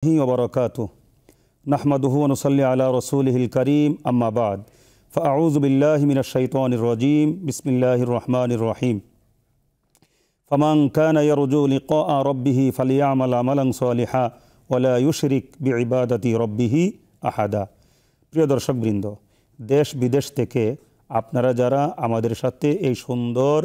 वबरकातुहु नहमदुहु व नुसल्ली अला रसूलिहिल करीम अम्मा बाद फ़अऊज़ु बिल्लाहि मिनश शैतानिर रजीम बिस्मिल्लाहिर रहमानिर रहीम फमन काना यरजू लिक़ाअ रब्बिहि फलियअमल अमलन सालिहा वला युशरिक बिइबादति रब्बिहि अहादा। प्रिय दर्शकबृंद, देश विदेश থেকে আপনারা যারা আমাদের সাথে এই সুন্দর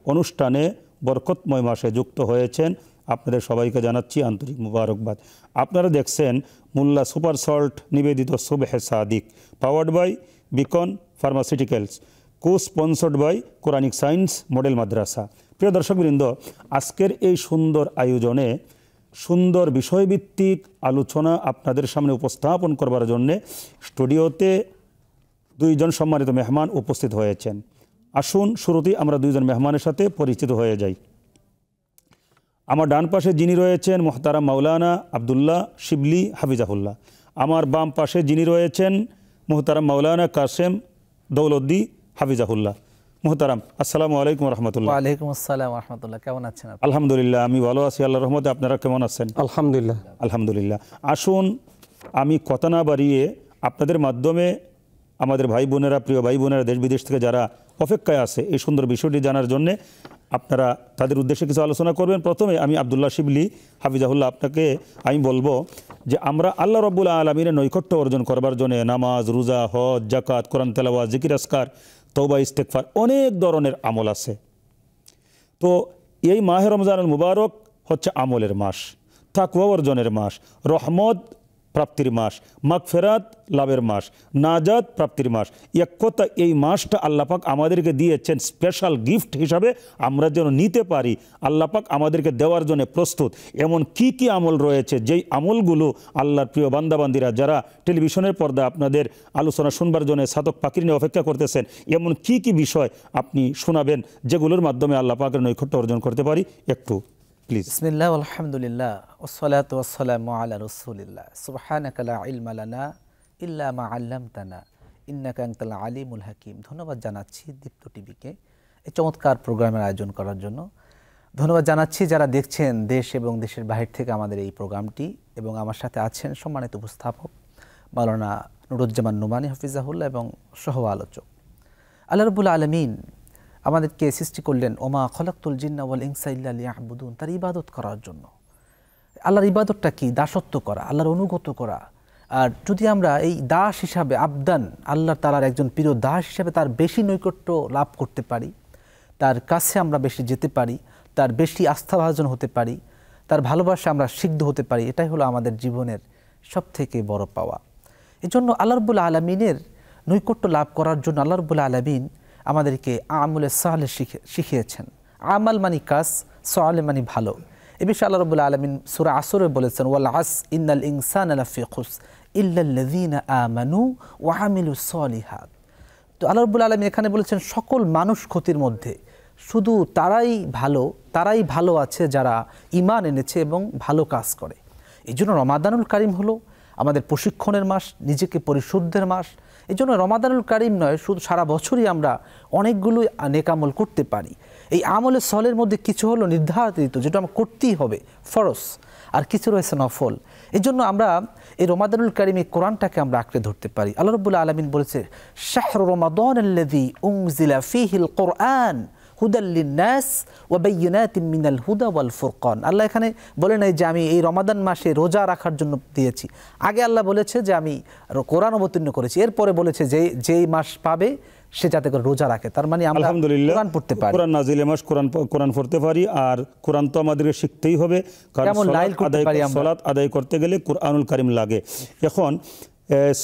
অনুষ্ঠানে বরকতময় মাসে যুক্ত হয়েছেন, আপনাদের সবাইকে জানাচ্ছি আন্তরিক মুবারকবাদ। আপনারা দেখছেন মোল্লা সুপার সল্ট নিবেদিত Subhe Sadiq, powered by Beacon Pharmaceuticals, co sponsored by Quranic science model Madrasa. প্রিয় দর্শকবৃন্দ, আজকের এই সুন্দর আয়োজনে সুন্দর বিষয়ভিত্তিক আলোচনা আপনাদের সামনে উপস্থাপন করবার জন্যে স্টুডিওতে দুইজন সম্মানিত মেহমান উপস্থিত হয়েছেন। আসুন শুরুতেই আমরা দুইজন মেহমানের সাথে পরিচিত হয়ে যাই। আমার ডান পাশে যিনি রয়েছেন মোহতারাম মাওলানা আবদুল্লাহ শিবলি হাফিজাহুল্লাহ, আমার বাম পাশে যিনি রয়েছেন মোহতারাম মাওলানা কাসেম দৌলতদি হাফিজাহুল্লাহ। মোহতারাম, আসসালামু আলাইকুম রহমতুল্লাহ। ওয়ালাইকুম আসসালাম রহমতুল্লাহ। কেমন আছেন? আলহামদুলিল্লাহ, আমি ভালো আছি আল্লাহর রহমতে। আপনারা কেমন আছেন? আলহামদুলিল্লাহ। আলহামদুলিল্লাহ। আসুন আমি কথা না বাড়িয়ে আপনাদের মাধ্যমে আমাদের ভাই বোনেরা, প্রিয় ভাই বোনেরা দেশ বিদেশ থেকে যারা অপেক্ষায় আছে এই সুন্দর বিষয়টি জানার জন্যে, আপনারা তাদের উদ্দেশ্যে কিছু আলোচনা করবেন। প্রথমে আমি আবদুল্লাহ শিবলি হাফিজাহুল্লাহ আপনাকে আমি বলবো যে আমরা আল্লাহ রব্বুল আলমিনের নৈকট্য অর্জন করবার জন্য নামাজ, রোজা, হজ, জাকাত, কোরআন তেলাওয়াত, জিকির আসকার, তওবা, ইস্তেগফার অনেক ধরনের আমল আছে। তো এই মাহে রমজানুল মুবারক হচ্ছে আমলের মাস, তাকওয়া অর্জনের মাস, রহমত প্রাপ্তির মাস, মাগফিরাত লাভের মাস, নাজাত প্রাপ্তির মাস। এক কথা, এই মাসটা আল্লাপাক আমাদেরকে দিয়েছেন স্পেশাল গিফট হিসাবে, আমরা যেন নিতে পারি। আল্লাপাক আমাদেরকে দেওয়ার জন্য প্রস্তুত। এমন কি কি আমল রয়েছে যেই আমলগুলো আল্লাহর প্রিয় বান্দাবান্দিরা যারা টেলিভিশনের পর্দা আপনাদের আলোচনা শুনবার জন্য সাদক পাখির নিয়ে অপেক্ষা করতেছেন, এমন কি কি বিষয় আপনি শোনাবেন যেগুলোর মাধ্যমে আল্লাপাকের নৈকট্য অর্জন করতে পারি? একটু প্লিজ। বিসমিল্লাহ আলহামদুলিল্লাহ ওয়াসসালাতু ওয়াসসালামু আলা রাসূলিল্লাহ সুবহানাকা লা ইলমা লানা ইল্লা মা আল্লামতানা ইন্নাকা আনতাল আলিমুল হাকিম। ধন্যবাদ জানাচ্ছি দীপ্ত টিভিকে এই চমৎকার প্রোগ্রামের আয়োজন করার জন্য। ধন্যবাদ জানাচ্ছি যারা দেখছেন দেশ এবং দেশের বাহির থেকে আমাদের এই প্রোগ্রামটি, এবং আমার সাথে আছেন সম্মানিত উপস্থাপক মাওলানা নুরুজ্জামান নোমানী হাফিজাহুল্লাহ এবং সহ আলোচক। আল্লাহ রাব্বুল আলামিন আমাদেরকে সৃষ্টি করলেন ওমা খলাকতুল জিন্না ওয়াল ইনসা ইল্লা লিয়াবুদুন, তার ইবাদত করার জন্য। আল্লাহর ইবাদতটা কি? দাসত্ব করা, আল্লাহর অনুগত করা। আর যদি আমরা এই দাস হিসাবে আবদান, আল্লাহ তাআলার একজন প্রিয় দাস হিসাবে তার বেশি নৈকট্য লাভ করতে পারি, তার কাছে আমরা বেশি যেতে পারি, তার বেশি আস্থাভাজন হতে পারি, তার ভালোবাসা আমরা সিদ্ধ হতে পারি, এটাই হলো আমাদের জীবনের সবথেকে বড় পাওয়া। এজন্য আল্লাহ রাব্বুল আলামিনের নৈকট্য লাভ করার জন্য আল্লাহ রাব্বুল আলামিন আমাদেরকে আমলে সালেহ শিখিয়েছেন। আমাল মানে কাজ, সালেহ মানে ভালো। এ বিষয়ে আল্লাহ রাব্বুল আলামিন সূরা আসরে বলেছেন ওয়াল আস ইন্নাল ইনসানা লাফি খুস ইল্লাল্লাযীনা আমানু ওয়া আমিলুস সালিহাত। তো আল্লাহ রাব্বুল আলামিন এখানে বলেছেন সকল মানুষ ক্ষতির মধ্যে, শুধু তারাই ভালো আছে যারা ঈমান এনেছে এবং ভালো কাজ করে। এই জন্য রমাদানুল কারিম হলো আমাদের প্রশিক্ষণের মাস, নিজেকে পরিশুদ্ধের মাস। এই জন্য রমাদানুল কারিম নয়, শুধু সারা বছরই আমরা অনেকগুলো নেক আমল করতে পারি। এই আমলের সলের মধ্যে কিছু হলো নির্ধারিত, যেটা আমরা করতেই হবে, ফরজ, আর কিছু রয়েছে নফল। এই জন্য আমরা এই রমাদানুল কারিম এই কোরআনটাকে আমরা আঁকড়ে ধরতে পারি। আল্লাহ রাব্বুল আলামিন বলেছে শাহরু রমাদানাল্লাযী উনজিলা ফীহিল কুরআন হুদাল লিন্নাস ওয়া বায়িনাতিন মিনাল হুদা ওয়াল ফুরকান। আল্লাহ এখানে বলে নাই যে আমি এই রমাদান মাসে রোজা রাখার জন্য দিয়েছি। আগে আল্লাহ বলেছে যে আমি কোরআন অবতীর্ণ করেছি, এরপরে বলেছে যে যেই মাস পাবে সে যাতে করে রোজা রাখে। তার মানে আমরা কোরআন পড়তে পারি, কোরআন নাজিলের মাস, কোরআন পড়তে পারি। আর কোরআন তো আমাদেরকে শিখতেই হবে, কারণ সালাত আদায় করতে গেলে কোরআনুল কারীম লাগে। এখন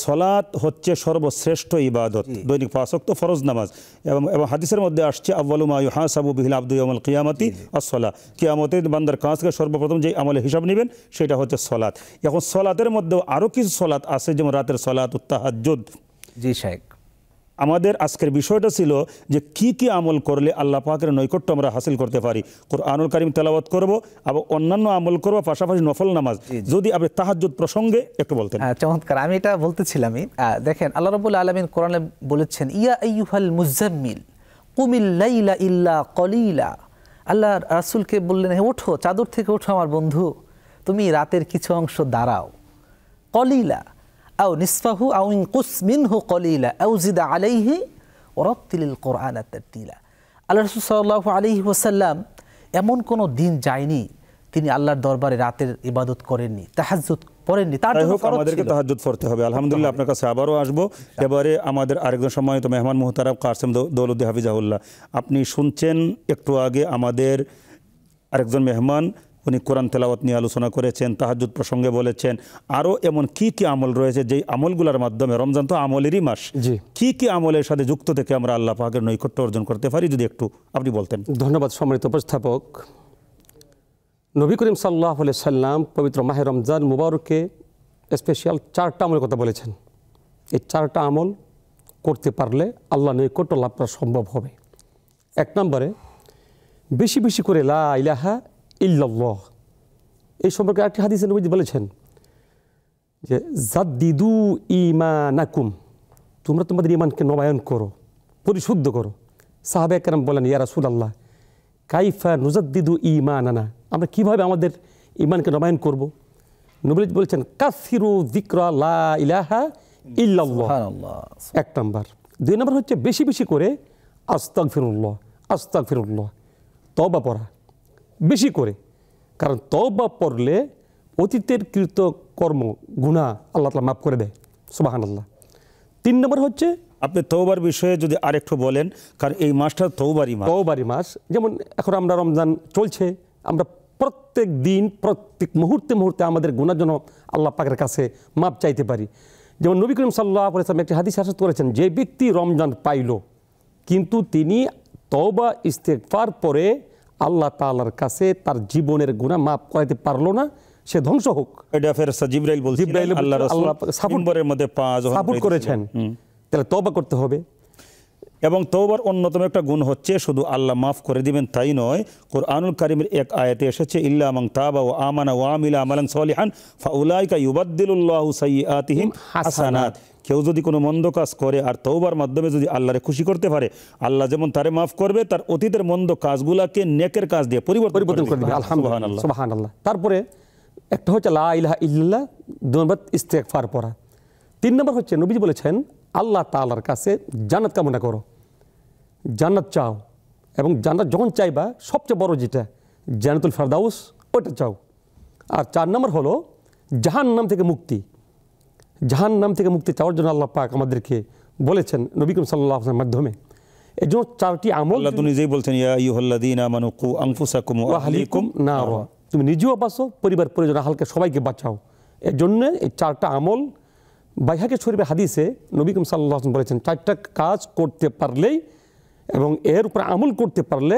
সলাত হচ্ছে সর্বশ্রেষ্ঠ ইবাদত, দৈনিক ৫ ওয়াক্ত ফরজ নামাজ। এবং হাদিসের মধ্যে আসছে আউয়ালু মা ইউহাসাবু বিহিল আবদু ইয়াউমাল কিয়ামাতি আস-সালাহ, কিয়ামতে বান্দার কাছ থেকে সর্বপ্রথম যে আমলে হিসাব নেবেন সেটা হচ্ছে সলাত। এখন সলাতের মধ্যেও আরও কিছু সলাত আছে, যেমন রাতের সলাতুত তাহাজ্জুদ। জি শেখ, আমাদের আজকের বিষয়টা ছিল যে কি কি আমল করলে আল্লাহ পাকের নৈকট্য আমরা হাসিল করতে পারি। কোরআনুল কারীম তেলাওয়াত করব এবং অন্যান্য আমল করব, পাশাপাশি নফল নামাজ। যদি আপনি তাহাজ্জুদ প্রসঙ্গে একটু বলতেন। চমৎকার, আমি এটা বলতেছিলামই। দেখেন আল্লাহ রাব্বুল আলামিন কোরআনে বলেছেন ইয়া আইয়ুহাল মুজাম্মিল কুমিল লাইলা ইল্লা কলিলা। আল্লাহ রাসূলকে বললেন, হে ওঠো, চাদর থেকে ওঠো আমার বন্ধু, তুমি রাতের কিছু অংশ দাঁড়াও। কলিলা আও নিসফাহু আও ইনকুস মিনহু কলিলা আও জিদ আলাইহি ওয়ারাত্তিলিল কুরআনা তারতিলা। আল্লাহ রাসূল সাল্লাল্লাহু আলাইহি ওয়াসাল্লাম এমন কোনো দিন যায়নি তিনি আল্লাহর দরবারে রাতের ইবাদত করেননি, তাহাজ্জুদ পড়েননি। তার জন্য আমাদেরকে তাহাজ্জুদ পড়তে হবে। আলহামদুলিল্লাহ, আপনার কাছে আবারও আসবো। এবারে আমাদের আরেকজন সম্মানিত মেহমান মুহতারাম কাসেম দৌলতী হাফিজাহুল্লাহ, আপনি শুনছেন একটু আগে আমাদের আরেকজন মেহমান উনি কোরআন তেলাওয়াত নিয়ে আলোচনা করেছেন, তাহাজ্জুদ প্রসঙ্গে বলেছেন, আরও এমন কি কি আমল রয়েছে যেই আমলগুলোর মাধ্যমে, রমজান তো আমলেরই মাস, কি কি আমলের সাথে যুক্ত থেকে আমরা আল্লাহ পাকের নৈকট্য অর্জন করতে পারি, যদি একটু আপনি বলতেন। ধন্যবাদ সম্মানিত উপস্থাপক। নবী করিম সাল্লাল্লাহু আলাইহি সাল্লাম পবিত্র মাহে রমজান মুবারকে স্পেশাল 4টা আমলের কথা বলেছেন। এই 4টা আমল করতে পারলে আল্লাহ নৈকট্য লাভ করা সম্ভব হবে। 1 নম্বরে বেশি বেশি করে লা ইলাহা ইল্লাল্লাহ। এই সম্পর্কে আরেকটি হাদিসে নবীজি বলেছেন যে জাদ্দিদু ঈমানাকুম, তোমরা তোমাদের ঈমানকে নবায়ন করো, পরিশুদ্ধ করো। সাহাবায়ে কেরাম বলেন, ইয়া রাসূলুল্লাহ কাইফা নুজাদ্দিদু ঈমানানা, আমরা কিভাবে আমাদের ঈমানকে নবায়ন করব? নবীজি বলেছেন কাসিরু যিকরা লা ইলাহা ইল্লাল্লাহ, সুবহানাল্লাহ। 1 নম্বর। 2 নম্বর হচ্ছে বেশি বেশি করে আস্তাগফিরুল্লাহ, আস্তাগফিরুল্লাহ, তওবা পড়া বেশি করে, কারণ তওবা পড়লে অতীতের কৃত কর্ম গুনাহ আল্লাহ তাআলা মাফ করে দেয়, সুবহানাল্লাহ। 3 নম্বর হচ্ছে আপনি তওবার বিষয়ে যদি আরেকটু বলেন, কারণ এই মাসটা তওবারই মাস। তওবারই মাস। যেমন এখন আমরা রমজান চলছে, আমরা প্রত্যেক দিন প্রত্যেক মুহূর্তে মুহূর্তে আমাদের গুনার জন্য আল্লাহ পাকের কাছে মাপ চাইতে পারি। যেমন নবী করিম সাল্লাল্লাহু আলাইহি ওয়াসাল্লাম একটি হাদিস ইরশাদ করেছেন, যে ব্যক্তি রমজান পাইল কিন্তু তিনি তওবা ইস্তেগফার পরে আল্লাহ তাআলার কাছে তার জীবনের গুনাহ মাফ করাতে পারলো না, সে ধ্বংস হোক। এটা ফেরেশতা জিবরাইল বলছেন, আল্লাহ রাসূল সাফুরের মধ্যে পা যখন সাপোর্ট করেছেন, তাহলে তওবা করতে হবে। এবং তওবার অন্যতম একটা গুণ হচ্ছে শুধু আল্লাহ মাফ করে দিবেন তাই নয়, কুরআনুল কারীমের এক আয়াতে এসেছে, ইল্লা মান তাবা ওয়া আমানা ওয়া আমিলা আমালান সলিহান ফাউলাইকা ইউবাদদিলুল্লাহু সাইয়্যাতিহিম হাসানাত। কেউ যদি কোনো মন্দ কাজ করে আর তওবার মাধ্যমে যদি আল্লাহরে খুশি করতে পারে, আল্লাহ যেমন তারে মাফ করবে, তার অতীতের মন্দ কাজগুলোকে নেকের কাজ দিয়ে পরিবর্তন করে দিবে। আলহামদুলিল্লাহ, সুবহানাল্লাহ। তারপরে একটা হচ্ছে লা ইলাহা ইল্লাল্লাহ, 2 নম্বর ইস্তেগফার পড়া। 3 নম্বর হচ্ছে নবীজি বলেছেন আল্লাহ তাআলার কাছে জান্নাত কামনা করো, জান্নাত চাও, এবং জান্নাত যখন চাইবা সবচেয়ে বড় যেটা জান্নাতুল ফেরদাউস, ওটা চাও। আর 4 নম্বর হলো জাহান্নাম থেকে মুক্তি। জাহান্নাম থেকে মুক্তি চাওয়ার জন্য আল্লাহ পাক আমাদেরকে বলেছেন নবী করিম সাল্লাল্লাহু আলাইহি ওয়াসাল্লামের মাধ্যমে। এই জন্য 4টি আমল আল্লাহ তো নিজেই বলছেন, ইয়া আইয়ুহাল্লাযীনা আমানু কু আনফুসাকুম ওয়া আহলিকুম নারা, তুমি নিজেও বাঁচো, পরিবার পরিজন আহলকে সবাইকে বাঁচাও। এর জন্য এই 4টা আমল, বাইহাকি শরীফের হাদিসে নবী করিম সাল্লাল্লাহু আলাইহি ওয়াসাল্লাম বলেছেন 4টা কাজ করতে পারলেই এবং এর উপর আমল করতে পারলে,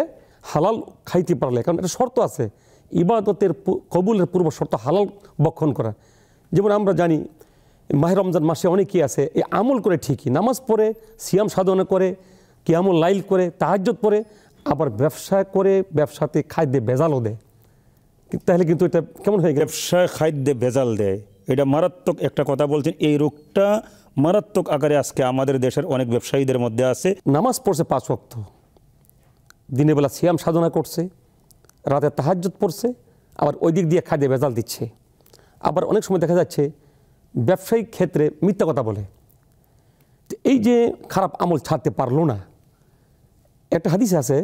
হালাল খাইতে পারলে, কারণ এটা শর্ত আছে, ইবাদতের কবুলের পূর্ব শর্ত হালাল ভক্ষণ করা। যেমন আমরা জানি মাহে রমজান মাসে অনেকেই আছে এই আমল করে ঠিকই, নামাজ পড়ে, সিয়াম সাধনা করে, কিয়ামুল লাইল করে, তাহাজ্জুদ পড়ে, আবার ব্যবসা করে, ব্যবসাতে খাদ্যে ভেজালও দেয়। তাহলে কিন্তু এটা কেমন হয়ে গেল? ব্যবসায় খাদ্যে ভেজাল দেয়, এটা মারাত্মক একটা কথা বলছেন। এই রোগটা মারাত্মক আকারে আজকে আমাদের দেশের অনেক ব্যবসায়ীদের মধ্যে আছে। নামাজ পড়ছে 5 ওয়াক্ত, দিনের বেলা সিয়াম সাধনা করছে, রাতে তাহাজ্জুদ পড়ছে, আবার ওই দিক দিয়ে খাদ্যে ভেজাল দিচ্ছে। আবার অনেক সময় দেখা যাচ্ছে ব্যবসায়িক ক্ষেত্রে মিথ্যা কথা বলে। এই যে খারাপ আমল ছাড়তে পারলো না, একটা হাদিস আছে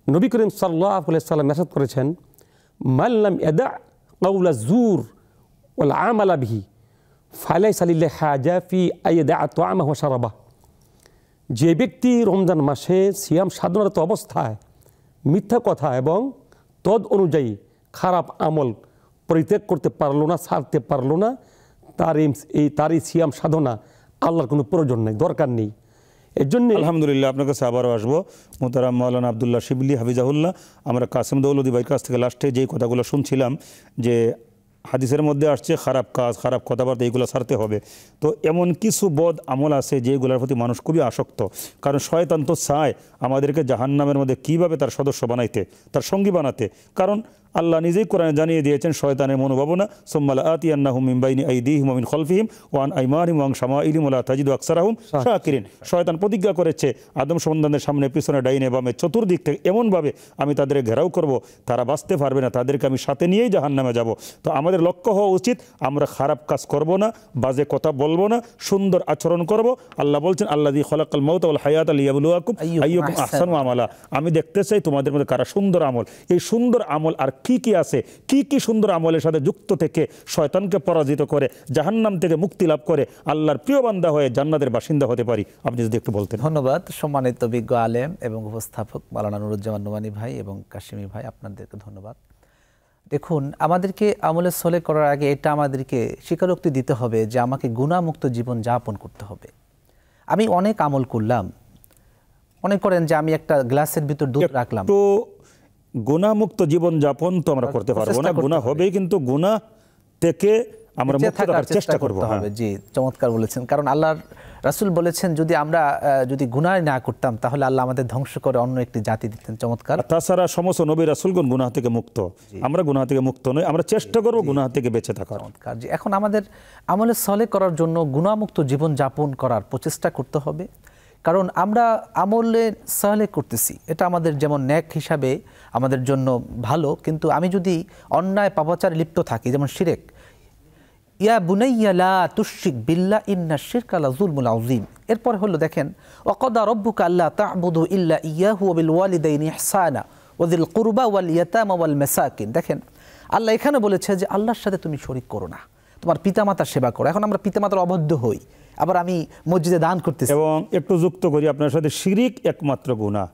নবী করিম সাল্লাল্লাহু আলাইহি ওয়াসাল্লাম ইরশাদ করেছেন, মান লাম ইয়াদা কাওলা যুর ওয়াল আমালা বিহি ফালাইসা লিল্লাহি হাজা ফি আইদা তা'আমাহু ওয়া শারাবাহু। যে ব্যক্তি রমজান মাসে সিয়াম সাধনারত অবস্থায় মিথ্যা কথা এবং তদ অনুযায়ী খারাপ আমল পরিত্যাগ করতে পারলো না, ছাড়তে পারলো না, তারই সিয়াম সাধনা আল্লাহর কোনো প্রয়োজন নেই, দরকার নেই। এর জন্য আলহামদুলিল্লাহ, আপনার কাছে আবারও আসবো। মোহতারাম মাওলানা আব্দুল্লাহ শিবলি হাফিজাহুল্লাহ, আমরা কাসেম দৌলতী ভাইয়ের কাছ থেকে লাস্টে যেই কথাগুলো শুনছিলাম যে হাদিসের মধ্যে আসছে খারাপ কাজ, খারাপ কথাবার্তা, এইগুলো ছাড়তে হবে। তো এমন কিছু বদ আমল আছে যেগুলোর প্রতি মানুষ খুবই আসক্ত, কারণ শয়তান তো চায় আমাদেরকে জাহান্নামের মধ্যে কীভাবে তার সদস্য বানাইতে, তার সঙ্গী বানাতে। কারণ আল্লাহ নিজেই কোরআনে জানিয়ে দিয়েছেন শয়তানের মনোভাবনা, সুম্মা লাআতিয়ান্নাহুম মিন বাইনি আইদিহিম ওয়া মিন খালফিহিম ওয়া আন আইমানিহিম ওয়া আন শামাইলিহিম ওয়া লা তাজিদু আকসারাহুম শাকিরিন। শয়তান প্রতিজ্ঞা করেছে আদম সন্তানদের সামনে, পিছনে, ডাইনে, বামে, চতুর্দিক থেকে এমনভাবে আমি তাদের ঘেরাও করব, তারা বাঁচতে পারবে না, তাদেরকে আমি সাথে নিয়েই জাহান্নামে যাব। তো আমাদের লক্ষ্য হওয়া উচিত আমরা খারাপ কাজ করব না, বাজে কথা বলবো না, সুন্দর আচরণ করব। আল্লাহ বলছেন আল্লাযী খালাকাল মাউতা ওয়াল হায়াতা লিয়াবলুয়াকুম আইয়ুকুম আহসানু আমালা। আমি দেখতে চাই তোমাদের মধ্যে কারা সুন্দর আমল। এই সুন্দর আমল আর কি কি আছে, কি কি সুন্দর আমলের সাথে যুক্ত থেকে শয়তানকে পরাজিত করে জাহান্নাম থেকে মুক্তি লাভ করে আল্লাহর প্রিয় বান্দা হয়ে জান্নাতের বাসিন্দা হতে পারি, আপনি যদি একটু বলতেন। ধন্যবাদ সম্মানিত বিজ্ঞ আলেম এবং উপস্থাপক মাওলানা নুরুজ্জামান নোমানী ভাই এবং কাশিমি ভাই, আপনাদেরকে ধন্যবাদ। দেখুন, আমাদেরকে আমলে সলে করার আগে এটা আমাদেরকে স্বীকারোক্তি দিতে হবে যে আমাকে গুনাহমুক্ত জীবন যাপন করতে হবে। আমি অনেক আমল করলাম, মনে করেন যে আমি একটা গ্লাসের ভিতর দুধ রাখলাম, তো গুনাহমুক্ত জীবন যাপন তো আমরা করতে পারবো না, গুনাহ হবে, কিন্তু গুনাহ থেকে আমরা মুক্ত থাকার চেষ্টা করব। জি, চমৎকার বলেছেন। কারণ আল্লাহর রাসূল বলেছেন যদি গুনাহ না করতাম তাহলে আল্লাহ আমাদের ধ্বংস করে অন্য একটি জাতি দিতেন। চমৎকার। তাছাড়া সমস্ত নবী রাসূলগণ গুনাহ থেকে মুক্ত, আমরা গুনাহ থেকে মুক্ত নই, আমরা চেষ্টা করব গুনাহ থেকে বেঁচে থাকার। চমৎকার। জি, এখন আমাদের আমলে সলে করার জন্য গুনাহমুক্ত জীবন যাপন করার প্রচেষ্টা করতে হবে। কারণ আমরা আমলে সালে করতেছি, এটা আমাদের যেমন ন্যাক হিসাবে আমাদের জন্য ভালো, কিন্তু আমি যদি অন্যায় পাপাচারে লিপ্ত থাকি, যেমন শিরক, ইয়া বুনাইয়া লা তুশরিক বিল্লাহ ইন্নাশ শিরকা লাযুলমুন আযীম। এরপর হলো দেখেন ওয়াকাদা রাব্বুকা আল্লা তা'বুদু ইল্লা ইয়্যাহু ওয়া বিল ওয়ালিদাইনি ইহসানা ওয়া যিল কুরবা ওয়াল ইয়াতামা ওয়াল মাসাকিন। দেখেন আল্লাহ এখানে বলেছে যে আল্লাহর সাথে তুমি শরীক করো না, তোমার পিতামাতার সেবা করো। এখন আমরা পিতামাতার অবাধ্য হই, আবার আমি মসজিদে দান করতেছি। এবং একটু যুক্ত করি আপনার সাথে, শিরিক একমাত্র গুনাহ,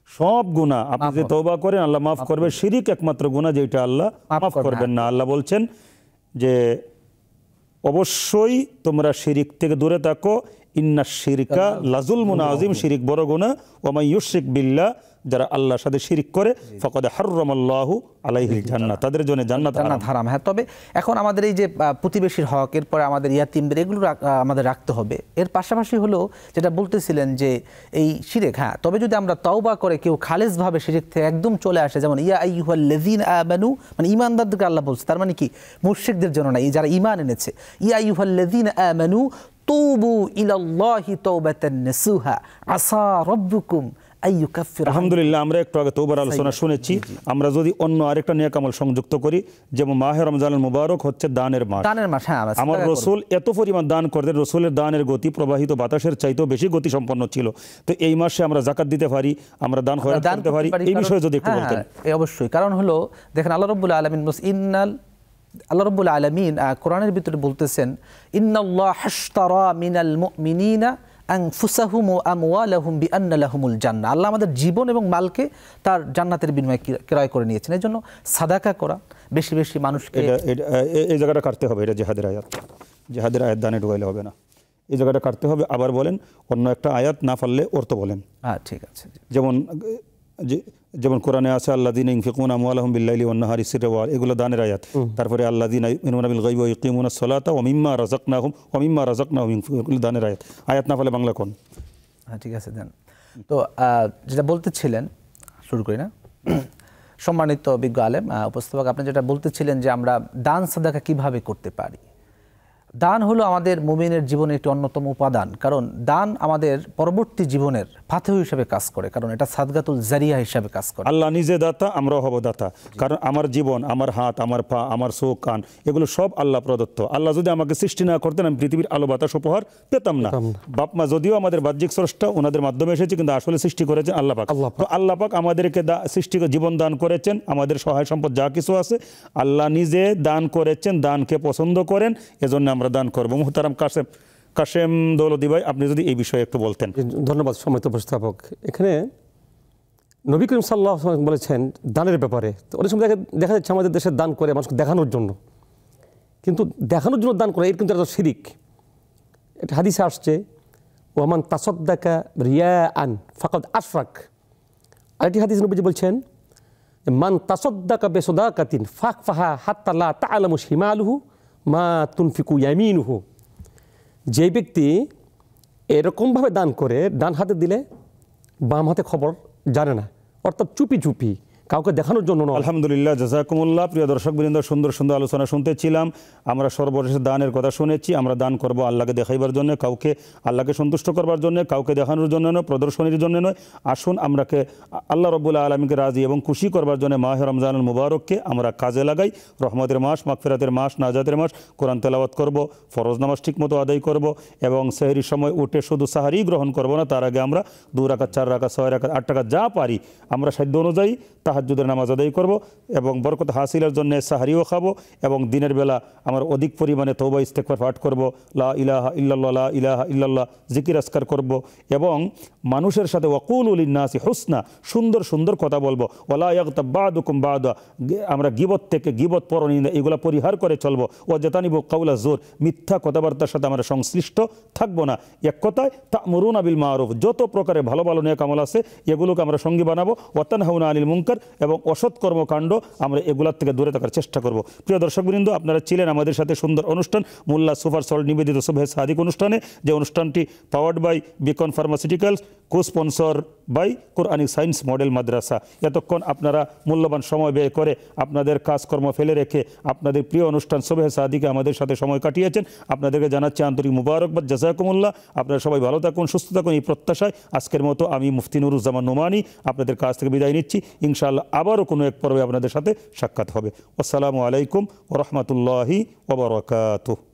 সব গুনাহ আপনি যে তওবা করেন আল্লাহ মাফ করবে, শিরিক একমাত্র গুনাহ যেটা আল্লাহ মাফ করবেন না। আল্লাহ বলছেন যে অবশ্যই তোমরা শিরিক থেকে দূরে থাকো, ইন্নাশ শিরকা লাযুলমুন আযীম, শিরিক বড় গুনাহ। ওয়া মান ইউশরিক বিল্লাহ, যারা আল্লাহর সাথে শিরিক করে, ফাকাদ হাররামাল্লাহু আলাইহিল জান্নাহ, তাদের জন্য জান্নাত হারাম। হ্যাঁ, তবে এখন আমাদের এই যে প্রতিবেশীর হক, এরপরে আমাদের ইয়াতিমদের, এগুলো আমাদের রাখতে হবে। এর পাশাপাশি হলো যেটা বলতেছিলেন যে এই শিরক, হ্যাঁ, তবে যদি আমরা তওবা করে কেউ খালেসভাবে শিরক থেকে একদম চলে আসে, যেমন ইয়া আইয়ুহাল্লাযীনা আমানু, মানে ঈমানদারদেরকে আল্লাহ বলছে, তার মানে কি মুশরিকদের জন্য না, এই যারা ঈমান এনেছে। ইয়া আইয়ুহাল্লাযীনা আমানু তুবু ইলাল্লাহি তাওবাতান নাসুহা আসা রাব্বুকুম আইয়ুকাফির। আলহামদুলিল্লাহ, আমরা একটু আগে তওবার আলোচনা শুনেছি। আমরা যদি অন্য আরেকটা নেক আমল সংযুক্ত করি, যেমন মাহে রমজানুল মুবারক হচ্ছে দানের মাস। হ্যাঁ, আমার রাসূল এত পরিমাণ দান করতেন, রাসূলের দানের গতি প্রবাহিত বাতাসের চাইতেও বেশি গতি সম্পন্ন ছিল। তো এই মাসে আমরা যাকাত দিতে পারি, আমরা দান খয়রাত করতে পারি, এই বিষয়ে যদি একটু বলতেন। অবশ্যই, কারণ হলো দেখেন আল্লাহ রাব্বুল আলামিন আল্লাহ রাব্বুল আলামিন কোরআনের ভিতরে বলতেছেন ইন্নাল্লাহ হাশতারা মিনাল মুমিনিনা আনফুসাহুম ওয়া আমওয়ালাহুম বিআন্না লাহুমুল জান্নাহ। আল্লাহ আমাদের জীবন এবং মালকে তার জান্নাতের বিনিময়ে ক্রয় করে নিয়েছেন। এর জন্য সাদাকা করা, বেশি বেশি মানুষকে, এই জায়গাটা কাটতে হবে, এটা জিহাদের আয়াত, জিহাদের আয়াত দানে ঢুকাইলে হবে না, এই জায়গাটা কাটতে হবে। আবার বলেন অন্য একটা আয়াত, না পারলে অর্থ বলেন। হ্যাঁ, ঠিক আছে। যেমন কোরআনে আছে আল্লাযীনা ইউনফিকুনা আমওয়ালাহুম বিল-লাইলি ওয়ান-নাহারি সিররান ওয়া, এগুলো দানের আয়াত। তারপরে আল্লাযীনা ইউমিনুনা বিল-গায়বি ওয়া ইউকিমুনাস সালাতা ওয়া মিম্মা রাযাকনাহুম ইউনফিকুন, দানের আয়াত। আয়াত না পারলে বাংলা কোন? হ্যাঁ, ঠিক আছে, দেন। তো যেটা বলতেছিলেন, শুরু করি না? সম্মানিত বিজ্ঞ আলেম উপস্থাপক, আপনি যেটা বলতেছিলেন যে আমরা দান সাদাকা কিভাবে করতে পারি। দান হলো আমাদের মুমিনের জীবনের একটি অন্যতম উপাদান, কারণ দান আমাদের পরবর্তী জীবনের ফাতেহ হিসেবে কাজ করে, কারণ এটা সাদগাতুল জারিয়া হিসেবে কাজ করে। আল্লাহ নিজে দাতা, আমরাও হব দাতা, কারণ আমার জীবন, আমার হাত, আমার পা, আমার চোখ, কান, এগুলো সব আল্লাহ প্রদত্ত। আল্লাহ যদি আমাকে সৃষ্টি না করতেন আমি পৃথিবীর আলো বাতাস উপহার পেতাম না। বাপ মা যদিও আমাদের বাহ্যিক স্রষ্টা, ওনাদের মাধ্যমে এসেছে, কিন্তু আসলে সৃষ্টি করেছেন আল্লাহ পাক। তো আল্লাহ পাক আমাদেরকে সৃষ্টি জীবন দান করেছেন, আমাদের সহায় সম্পদ যা কিছু আছে আল্লাহ নিজে দান করেছেন, দানকে পছন্দ করেন, এজন্য আমরা দান করবো। মুহতারাম কাশেম দৌলতী ভাই, আপনি যদি এই বিষয়ে একটু বলতেন। ধন্যবাদ সম্মানিত উপস্থাপক। এখানে নবী করিম সাল্লাল্লাহু আলাইহি ওয়াসাল্লাম বলেছেন দানের ব্যাপারে। তো অনেক সময় দেখা যাচ্ছে আমাদের দেশে দান করে মানুষকে দেখানোর জন্য, কিন্তু দেখানোর জন্য দান করে এর কিন্তু একটা শিরিক। একটা হাদিসে আসছে ওয়ামান তাসাদ্দাকা রিয়াআন ফাকাদ আশরাক। আরেকটি হাদিস নবীজি বলছেন মান তাসাদ্দাকা বিসাদাকাতিন ফাকফাহা হাত্তা লা তা'লামু শিমালুহু মা তুনফিকু ইয়ামিনুহু। যে ব্যক্তি এরকমভাবে দান করে, ডান হাতে দিলে বাম হাতে খবর জানে না, অর্থাৎ চুপি চুপি কাউকে দেখানোর জন্য নয়। আলহামদুলিল্লাহ, জাযাকুমুল্লাহ। প্রিয় দর্শকবৃন্দ, সুন্দর সুন্দর আলোচনা শুনতেছিলাম। আমরা সর্বশেষে দানের কথা শুনেছি। আমরা দান করব আল্লাহকে দেখাইবার জন্য, কাউকে আল্লাহকে সন্তুষ্ট করবার জন্য, কাউকে দেখানোর জন্য নয়, প্রদর্শনীর জন্য নয়। আসুন আমরাকে আল্লাহ রব্বুল আলমীকে রাজি এবং খুশি করবার জন্য মাহে রমজানুল মুবারককে আমরা কাজে লাগাই। রহমতের মাস, মাগফিরাতের মাস, নাজাতের মাস। কোরআন তেলাওয়াত করব, ফরজ নামাজ ঠিকমতো আদায় করব এবং সেহরির সময় উঠে শুধু সাহারি গ্রহণ করব না, তার আগে আমরা 2 রাকাত, 4 রাকাত, 6 রাকাত, 8 রাকাত যা পারি আমরা সাধ্য অনুযায়ী তাহাজ্জুদের নামাজ আদায় করব এবং বরকত হাসিলের জন্য সাহারিও খাবো এবং দিনের বেলা আমরা অধিক পরিমাণে তওবা ইস্তেগফার পাঠ করব, লা ইলাহা ইল্লাল্লাহ, লা ইলাহা ইল্লাল্লাহ জিকির আজকার করব এবং মানুষের সাথে ওয়াকুলু লিন্নাসি হুসনা, সুন্দর সুন্দর কথা বলবো। ওয়ালা ইয়াগতাব বাদুকুম বাদা, আমরা গীবত থেকে, গীবত পরনিন্দা এগুলো পরিহার করে চলবো। ওয়াজাতানিবু কাউলা জোর, মিথ্যা কথাবার্তার সাথে আমরা সংশ্লিষ্ট থাকবো না। এক কথায় তা'মুরুনা বিল মারুফ, যত প্রকারের ভালো ভালো নেক আমল আছে এগুলোকে আমরা সঙ্গী বানাবো। ওয়া তানহাউনা আনিল মুনকার, এবং অসৎ কর্মকাণ্ড আমরা এগুলার থেকে দূরে থাকার চেষ্টা করব। প্রিয় দর্শকবৃন্দ, আপনারা ছিলেন আমাদের সাথে সুন্দর অনুষ্ঠান মোল্লা সুপার সল্ট নিবেদিত সুবহে সাদিক অনুষ্ঠানে, যে অনুষ্ঠানটি powered by Beacon Pharmaceuticals, co sponsor by Quranic science model Madrasa. এতক্ষণ আপনারা মূল্যবান সময় ব্যয় করে আপনাদের কাজকর্ম ফেলে রেখে আপনাদের প্রিয় অনুষ্ঠান সুবহে সাদিকে আমাদের সাথে সময় কাটিয়েছেন। আপনাদেরকে জানাচ্ছি আন্তরিক মুবারকবাদ, জাযাকুমুল্লাহ। আপনারা সবাই ভালো থাকুন, সুস্থ থাকুন, এই প্রত্যাশায় আজকের মতো আমি মুফতি নুরুজ্জামান নোমানী আপনাদের কাছ থেকে বিদায় নিচ্ছি। ইনশাআল্লাহ আবারও কোনো এক পর্বে আপনাদের সাথে সাক্ষাৎ হবে। আসসালামু আলাইকুম ওয়া রাহমাতুল্লাহি ওয়া বারাকাতুহু।